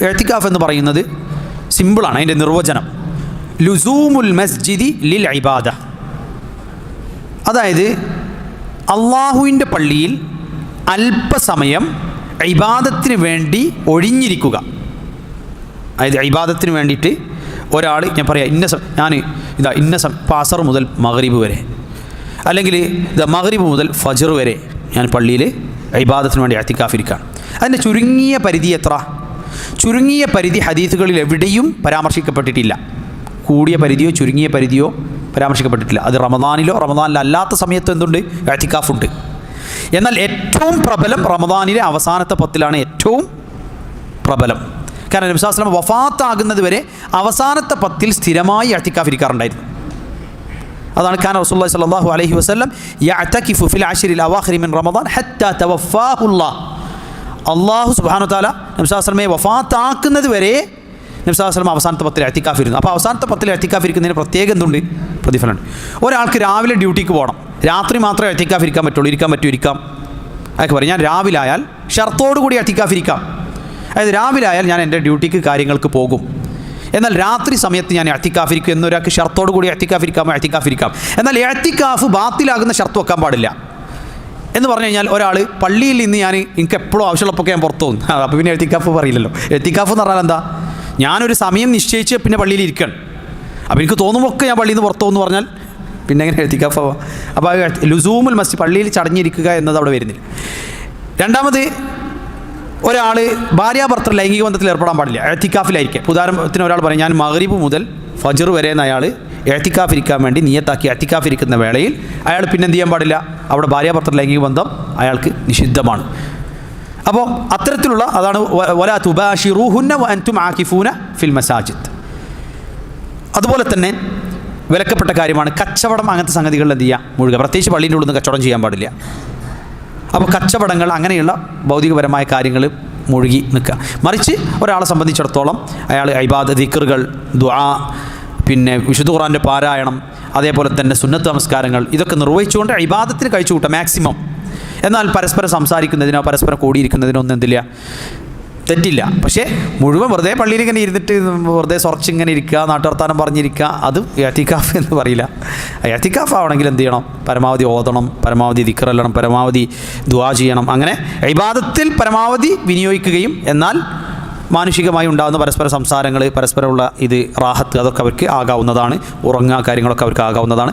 ഇഅ്തികാഫ് എന്ന് പറയുന്നത് സിമ്പിളാണ്. അതിൻ്റെ നിർവചനം ലുസൂമുൽ മസ്ജിദി ലിൽ ഇബാദ, അതായത് അള്ളാഹുവിൻ്റെ പള്ളിയിൽ അല്പസമയം ഇബാദത്തിന് വേണ്ടി ഒഴിഞ്ഞിരിക്കുക. അതായത് ഇബാദത്തിന് വേണ്ടിയിട്ട് ഒരാൾ, ഞാൻ പറയാം ഇന്ന അസർ മുതൽ മഗ്രിബ് വരെ, അല്ലെങ്കിൽ മഗ്രിബ് മുതൽ ഫജ്ർ വരെ ഞാൻ പള്ളിയിൽ ഇബാദത്തിന് വേണ്ടി ഇഅ്തികാഫിരിക്കുകയാണ്. അതിൻ്റെ ചുരുങ്ങിയ പരിധി എത്ര? ചുരുങ്ങിയ പരിധി ഹദീസുകളിൽ എവിടെയും പരാമർശിക്കപ്പെട്ടിട്ടില്ല. കൂടിയ പരിധിയോ ചുരുങ്ങിയ പരിധിയോ പരാമർശിക്കപ്പെട്ടിട്ടില്ല. അത് റമദാനിലോ റമദാനിലല്ലാത്ത സമയത്ത് എന്തുണ്ട്? ഇഅ്തികാഫുണ്ട്. എന്നാൽ ഏറ്റവും പ്രബലം റമദാനിലെ അവസാനത്തെ 10 ഏറ്റവും പ്രബലം. കാരണം നബി സല്ലല്ലാഹു അലൈഹി വസല്ലം വഫാത്താകുന്നത് വരെ അവസാനത്തെ 10 സ്ഥിരമായി ഇഅ്തികാഫിരിക്കാറുണ്ടായിരുന്നു. അതാണ് കാന റസൂലുള്ളാഹി സ്വല്ലല്ലാഹു അലൈഹി വസല്ലം യഅ്തകിഫു ഫിൽ അശ്റിൽ അവാഖിരി മിൻ റമദാൻ ഹത്താ തവഫാഹുല്ലാഹ്. അല്ലാഹു സുബ്ഹാനഹു വ തആല നബി സല്ലല്ലാഹു അലൈഹി വസല്ലമയെ വഫാത്താക്കുന്നത് വരെ നബി സല്ലല്ലാഹു അലൈഹി വസല്ലം അവസാനത്തെ 10 ഇഅ്തികാഫിരുന്നു. അപ്പോൾ അവസാനത്തെ 10 ഇഅ്തികാഫിരിക്കുന്നതിന് പ്രത്യേകം എന്തുണ്ട്? പ്രതിഫലമുണ്ട്. ഒരാൾക്ക് രാവിലെ ഡ്യൂട്ടിക്ക് പോകണം, രാത്രി മാത്രമേ ഇഅ്തികാഫിരിക്കാൻ പറ്റുള്ളൂ. ഇരിക്കാം. അതൊക്കെ പറയും ഞാൻ രാവിലെ ആയാൽ ഷർത്തോടു കൂടി ഇഅ്തികാഫിരിക്കാം. അതായത് രാവിലെ ആയാൽ ഞാൻ എൻ്റെ ഡ്യൂട്ടിക്ക് കാര്യങ്ങൾക്ക് പോകും, എന്നാൽ രാത്രി സമയത്ത് ഞാൻ ഇഅ്തികാഫിരിക്കും എന്നൊരാൾക്ക് ഷർത്തോടു കൂടി ഇഅ്തികാഫിരിക്കാം. എന്നാൽ ഇഅ്തികാഫ് ബാത്തിലാകുന്ന ഷർത്ത് വെക്കാൻ പാടില്ല. എന്ന് പറഞ്ഞു കഴിഞ്ഞാൽ ഒരാൾ പള്ളിയിൽ നിന്ന് എനിക്ക് എപ്പോഴും ആവശ്യമുള്ളപ്പോൾ ഞാൻ പുറത്തു പോകും, അപ്പോൾ പിന്നെ ഇഅ്തികാഫ് പറയില്ലല്ലോ. ഇഅ്തികാഫ് എന്ന് പറഞ്ഞാൽ എന്താ? ഞാനൊരു സമയം നിശ്ചയിച്ച് പിന്നെ പള്ളിയിൽ ഇരിക്കണം. അപ്പോൾ എനിക്ക് തോന്നുമ്പോൾ ഒക്കെ ഞാൻ പള്ളിയിൽ നിന്ന് പുറത്തു പോകുമെന്ന് പറഞ്ഞാൽ പിന്നെ എങ്ങനെ ഇഅ്തികാഫ് ആവാം? അപ്പോൾ ലുസൂമുൽ മസ്ജിദ്, പള്ളിയിൽ ചടഞ്ഞിരിക്കുക എന്നത് അവിടെ വരുന്നില്ല. രണ്ടാമത്, ഒരാൾ ഭാര്യാഭർത്തൃ ലൈംഗിക ബന്ധത്തിൽ ഏർപ്പെടാൻ പാടില്ല, ഇഅ്തികാഫിലായിരിക്കും. ഉദാഹരണത്തിന് ഒരാൾ പറയും ഞാൻ മഗ്രിബ് മുതൽ ഫജ്ർ വരെ എന്ന അയാൾ ഇഅ്തികാഫിരിക്കാൻ വേണ്ടി നിയത്താക്കി ഇഅ്തികാഫിരിക്കുന്ന വേളയിൽ അയാൾ പിന്നെ എന്ത് ചെയ്യാൻ പാടില്ല? അവിടെ ഭാര്യാഭർത്തൃ ലൈംഗിക ബന്ധം അയാൾക്ക് നിഷിദ്ധമാണ്. അപ്പോൾ അത്തരത്തിലുള്ള അതാണ് വലാ തുബാശിറൂഹുന്ന വഅൻതും ആകിഫൂന ഫിൽ മസാജിദ്. അതുപോലെ തന്നെ വിലക്കപ്പെട്ട കാര്യമാണ് കച്ചവടം. അങ്ങനത്തെ സംഗതികളിൽ എന്ത് ചെയ്യുക? മുഴുക. പ്രത്യേകിച്ച് പള്ളിൻ്റെ ഉള്ളിൽ നിന്ന് കച്ചവടം ചെയ്യാൻ പാടില്ല. അപ്പോൾ കച്ചവടങ്ങൾ, അങ്ങനെയുള്ള ഭൗതികപരമായ കാര്യങ്ങൾ മുഴുകി നിൽക്കുക. മറിച്ച് ഒരാളെ സംബന്ധിച്ചിടത്തോളം അയാൾ ഇബാദത്ത്, ദിക്റുകൾ, ദുആ, പിന്നെ വിശുദ്ധ ഖുർആൻ്റെ പാരായണം, അതേപോലെ തന്നെ സുന്നത്ത് നമസ്കാരങ്ങൾ, ഇതൊക്കെ നിർവഹിച്ചുകൊണ്ട് ഇബാദത്തിന് കഴിച്ചു കൂട്ടാം മാക്സിമം. എന്നാൽ പരസ്പരം സംസാരിക്കുന്നതിനോ പരസ്പരം കൂടിയിരിക്കുന്നതിനോ ഒന്നും എന്തില്ല, തെറ്റില്ല. പക്ഷേ മുഴുവൻ വെറുതെ പള്ളിയിൽ ഇങ്ങനെ ഇരുന്നിട്ട് വെറുതെ ഇങ്ങനെ ഇരിക്കുക, നാട്ടുവർത്താനം പറഞ്ഞിരിക്കുക, അത് ഇഅ്തികാഫ് എന്ന് പറയില്ല. ഇഅ്തികാഫ് ആവണമെങ്കിൽ എന്ത് ചെയ്യണം? പരമാവധി ഓതണം, പരമാവധി ദിക്റല്ലണം, പരമാവധി ദുആ ചെയ്യണം. അങ്ങനെ ഇബാദത്തിൽ പരമാവധി വിനിയോഗിക്കുകയും എന്നാൽ മാനുഷികമായി ഉണ്ടാകുന്ന പരസ്പര സംസാരങ്ങൾ, പരസ്പരമുള്ള റാഹത്ത്, അതൊക്കെ അവർക്ക് ആകാവുന്നതാണ്. ഉറങ്ങുക കാര്യങ്ങളൊക്കെ അവർക്ക് ആകാവുന്നതാണ്.